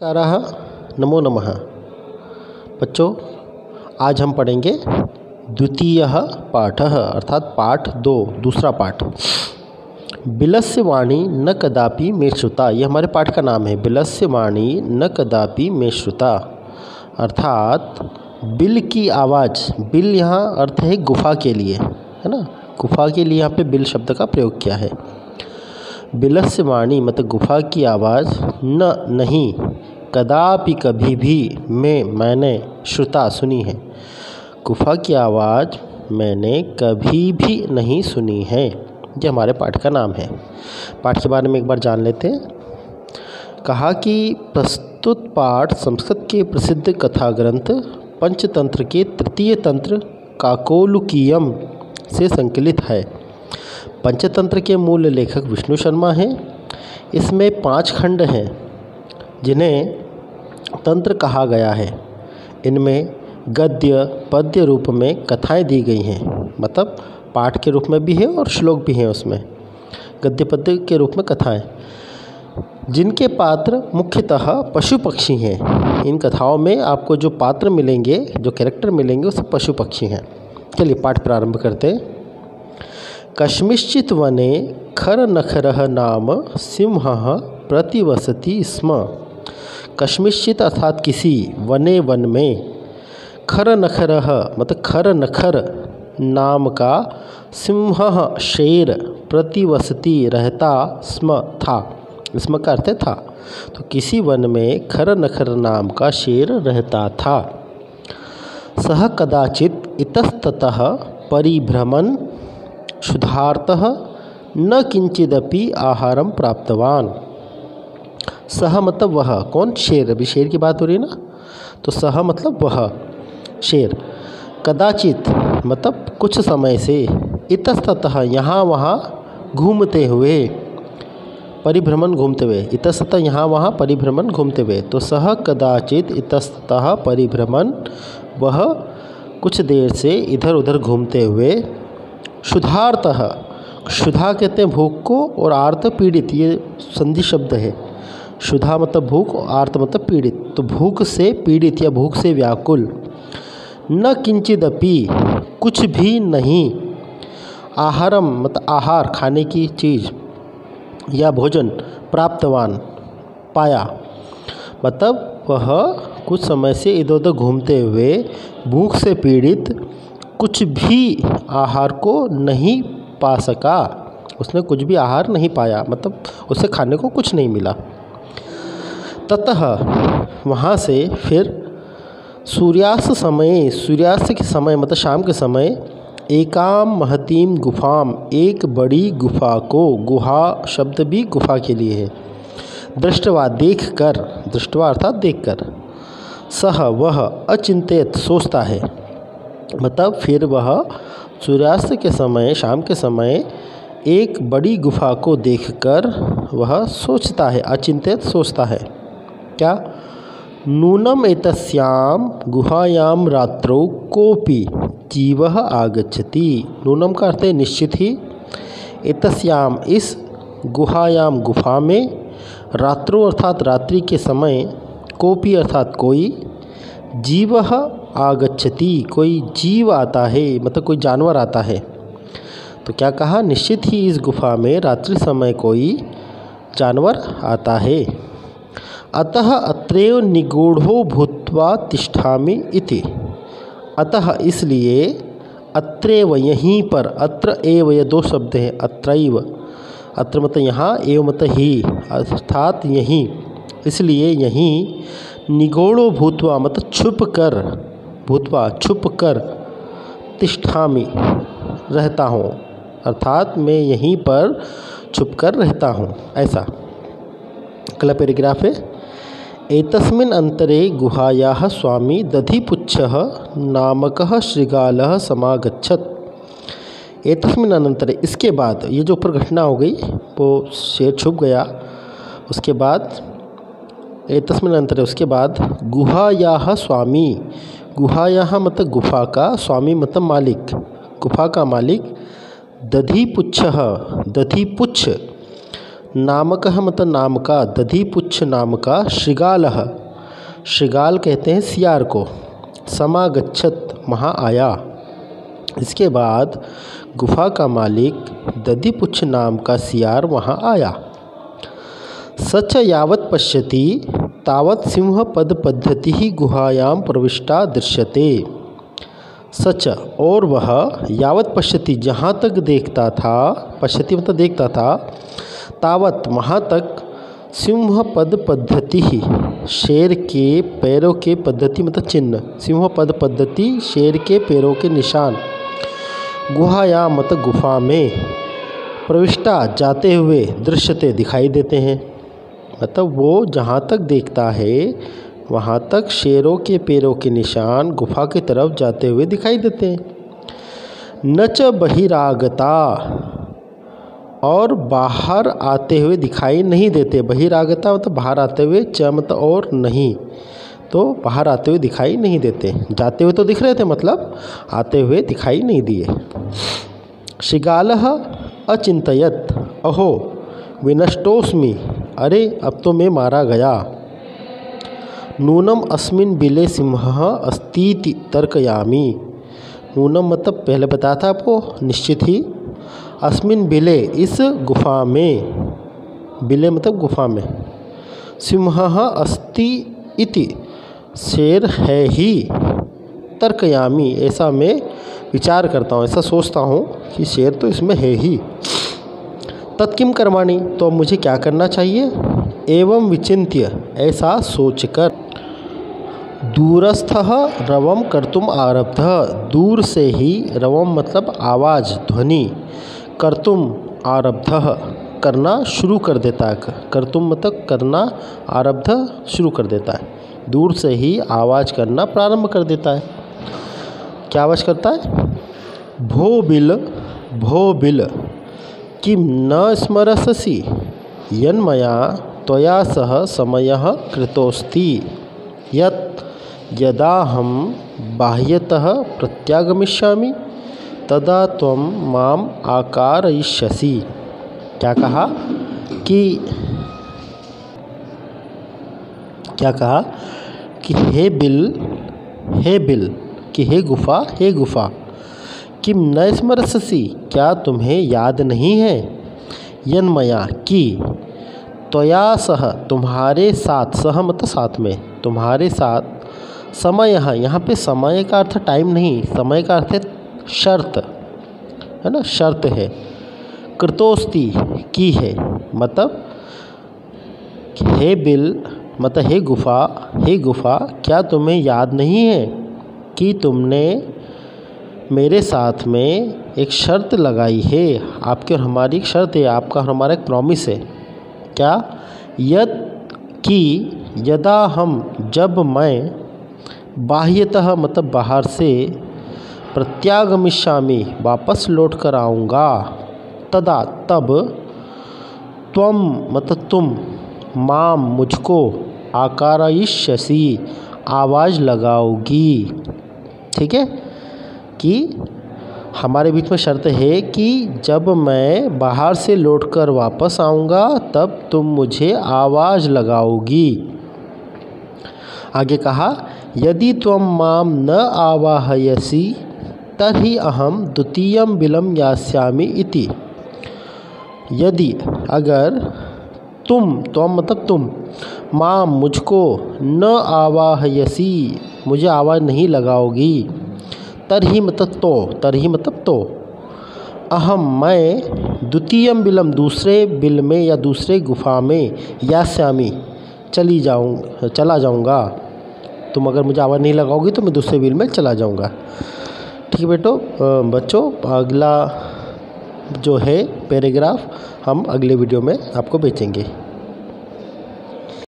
नमस्कारः, नमो नमः। बच्चों, आज हम पढ़ेंगे द्वितीयः पाठः अर्थात पाठ 2 दूसरा पाठ। बिलस्य वाणी न कदापि मे श्रुता, यह हमारे पाठ का नाम है। बिलस्य वाणी न कदापि मे श्रुता अर्थात बिल की आवाज़। बिल यहाँ अर्थ है गुफा के लिए, है ना। गुफा के लिए यहाँ पे बिल शब्द का प्रयोग किया है। बिलस्य वाणी मतलब गुफा की आवाज़, न नहीं, कदापि कभी भी, मैंने, श्रुता सुनी है। गुफा की आवाज़ मैंने कभी भी नहीं सुनी है। ये हमारे पाठ का नाम है। पाठ के बारे में एक बार जान लेते हैं। कहा कि प्रस्तुत पाठ संस्कृत के प्रसिद्ध कथा ग्रंथ पंचतंत्र के तृतीय तंत्र काकोलुकीयम से संकलित है। पंचतंत्र के मूल लेखक विष्णु शर्मा हैं। इसमें 5 खंड हैं जिन्हें तंत्र कहा गया है। इनमें गद्य पद्य रूप में कथाएं दी गई हैं, मतलब पाठ के रूप में भी है और श्लोक भी हैं। उसमें गद्य पद्य के रूप में कथाएं, जिनके पात्र मुख्यतः पशु पक्षी हैं। इन कथाओं में आपको जो पात्र मिलेंगे, जो कैरेक्टर मिलेंगे, वो सब पशु पक्षी हैं। चलिए पाठ प्रारंभ करते हैं। कस्मिंश्चित् वने खरनखरः नाम सिंहः प्रतिवसति स्म। कस्मिंश्चित् अर्थात किसी, वने वन में, खरनखरः मतलब खरनखर नाम का, सिंहः शेर, प्रतिवसति रहता, स्म था, स्म का अर्थ था। तो किसी वन में खरनखर नाम का शेर रहता था। सह कदाचित् इतस्ततः परिभ्रमन् क्षुधार्तः न किंचिदपि आहारम प्राप्तवान। सह मतलब वह, कौन? शेर। अभी शेर की बात हो रही है ना, तो सह मतलब वह शेर। कदाचित मतलब कुछ समय से, इतस्ततः यहाँ वहाँ घूमते हुए, परिभ्रमण घूमते हुए, इतस्ततः यहाँ वहाँ परिभ्रमण घूमते हुए। तो सह कदाचित इतस्ततः परिभ्रमण, वह कुछ देर से इधर उधर घूमते हुए, क्षुधार्तः, क्षुधा कहते हैं भूख को, और आर्त पीड़ित, ये संधि शब्द है। क्षुधा मतलब भूख, आर्त मतलब पीड़ित। तो भूख से पीड़ित या भूख से व्याकुल। न किंचिदपि कुछ भी नहीं, आहारम मतलब आहार, खाने की चीज़ या भोजन, प्राप्तवान पाया, मतलब वह कुछ समय से इधर उधर घूमते हुए भूख से पीड़ित कुछ भी आहार को नहीं पा सका। उसने कुछ भी आहार नहीं पाया, मतलब उसे खाने को कुछ नहीं मिला। ततः वहाँ से फिर सूर्यास्त समय, सूर्यास्त के समय मतलब शाम के समय, एकाम महतीम गुफाम, एक बड़ी गुफा को, गुहा शब्द भी गुफा के लिए है, दृष्टवा देख कर, दृष्टवा अर्थात देख कर, सह वह अचिंतित सोचता है, मतलब फिर वह सूर्यास्त के समय, शाम के समय एक बड़ी गुफा को देखकर वह सोचता है, अचिंतित सोचता है। क्या? नूनम एतस्याम गुहायाम रात्रौ कोपि जीवः आगच्छति। नूनम का अर्थ है निश्चित ही, एतस्याम इस गुहायाम गुफा में, रात्रो अर्थात रात्रि के समय, कोपि अर्थात कोई, जीवः आगच्छति कोई जीव आता है, मतलब कोई जानवर आता है। तो क्या कहा? निश्चित ही इस गुफा में रात्रि समय कोई जानवर आता है। अतः अत्रैव निगूढ़ो भूत्वा तिष्ठामि इति। अतः इसलिए, अत्रैव यहीं पर, अत्र एव ये 2 शब्द हैं। अत्रैव, अत्र मतलब यहाँ, एव मतलब ही, अर्थात यहीं, इसलिए यहीं, निगूढ़ो भूत्वा मतलब छुप कर, भूत्वा छुप कर, तिष्ठामि रहता हूँ, अर्थात मैं यहीं पर छुप कर रहता हूँ, ऐसा। अगला पैराग्राफ है। एतस्मिन् अंतरे गुहायाः स्वामी दधिपुच्छः नामकः शृगालः समागच्छत्। एतस्मिन् अनंतरे, इसके बाद, ये जो ऊपर घटना हो गई, वो शेर छुप गया, उसके बाद एतस्मिन् अंतरे, उसके बाद, गुहायाः स्वामी, गुहायाः मतलब गुफा का, स्वामी मतलब मालिक, गुफा का मालिक, दधिपुच्छः, दधिपुच्छ नामकः मतलब नाम का, दधिपुच्छ नाम का, शृगालः, शृगाल कहते हैं सियार को, समागच्छत वहाँ आया। इसके बाद गुफा का मालिक दधिपुच्छ नाम का सियार वहाँ आया। सच यावत् पश्यति तावत् सिंहपदपद्धतिः गुहायां प्रविष्टा दृश्यते। सच और वह, यावत् पश्यति जहाँ तक देखता था, पश्यति मतलब देखता था, तावत् वहाँ तक, सिंहपद पद्धति शेर के पैरों के, पद्धति मतलब चिन्ह, सिंहपद पद्धति शेर के पैरों के निशान, गुहाया मतलब गुफा में, प्रविष्टा जाते हुए, दृश्यते दिखाई देते हैं। मतलब वो जहाँ तक देखता है वहाँ तक शेरों के पैरों के निशान गुफा की तरफ जाते हुए दिखाई देते हैं। न च बहिरागता, और बाहर आते हुए दिखाई नहीं देते। बहिरागता मतलब बाहर आते हुए, च मतलब और, नहीं तो बाहर आते हुए दिखाई नहीं देते। जाते हुए तो दिख रहे थे, मतलब आते हुए दिखाई नहीं दिए। शृगालः अचिंतयत्, अहो विनष्टोस्मि, अरे अब तो मैं मारा गया। नूनम अस्मिन् बिले सिंहः अस्तीति तर्कयामि। नूनम मतलब पहले बताया था आपको, निश्चित ही, अस्मिन् बिले इस गुफा में, बिले मतलब गुफा में, सिंहः अस्ति इति शेर है ही, तर्कयामि ऐसा मैं विचार करता हूँ, ऐसा सोचता हूँ कि शेर तो इसमें है ही। तत्किम कर्माणि, तो मुझे क्या करना चाहिए। एवं विचिन्त्य ऐसा सोचकर, दूरस्थः रवम कर्तुम आरब्धः, दूर से ही, रवम मतलब आवाज़ ध्वनि, कर्तुम आरब्धः करना शुरू कर देता है, कर्तुम मतलब करना, आरब्ध शुरू कर देता है, दूर से ही आवाज़ करना प्रारंभ कर देता है। क्या आवाज़ करता है। भो बिल किम न स्मरससि यन्मया त्वया सह समयः कृतोस्ति यत् यदाहं बाह्यतः प्रत्यागमिष्यामि तदा त्वं माम आकारयिष्यसि। क्या कहा कि हे बिल कि हे गुफा किम न स्मरससि, क्या तुम्हें याद नहीं है, यन्मया कि, त्वया सह तुम्हारे साथ, सह मतलब साथ में, तुम्हारे साथ, समय यहाँ पे समय का अर्थ टाइम नहीं, समय का अर्थ है शर्त, है ना, शर्त है। कृतोस्ति की है, मतलब हे बिल मतलब हे गुफा क्या तुम्हें याद नहीं है कि तुमने मेरे साथ में एक शर्त लगाई है, आपकी और हमारी एक शर्त है, आपका और हमारा एक प्रॉमिस है। क्या, यद कि यदा हम, जब मैं, बाह्यतः मतलब बाहर से, प्रत्यागमिष्यामि वापस लौट कर आऊँगा, तदा तब, त्वम मतलब तुम, माम मुझको, आकारयिष्यसि आवाज़ लगाओगी। ठीक है, कि हमारे बीच में शर्त है कि जब मैं बाहर से लौटकर वापस आऊँगा तब तुम मुझे आवाज़ लगाओगी। आगे कहा, यदि त्वं माम न आवाहयसि तर्हि अहम द्वितीयं बिलं यास्यामि इति। यदि अगर तुम मतलब तुम, माम मुझको, न आवाहयसि मुझे आवाज़ नहीं लगाओगी, तरही मतलब तो, अहम मैं, द्वितीयम बिलम दूसरे बिल में या दूसरे गुफा में, यास्यामि चला जाऊँगा। तुम अगर मुझे आवाज़ नहीं लगाओगी तो मैं दूसरे बिल में चला जाऊँगा। ठीक है बच्चों, अगला जो है पैराग्राफ हम अगले वीडियो में आपको भेजेंगे।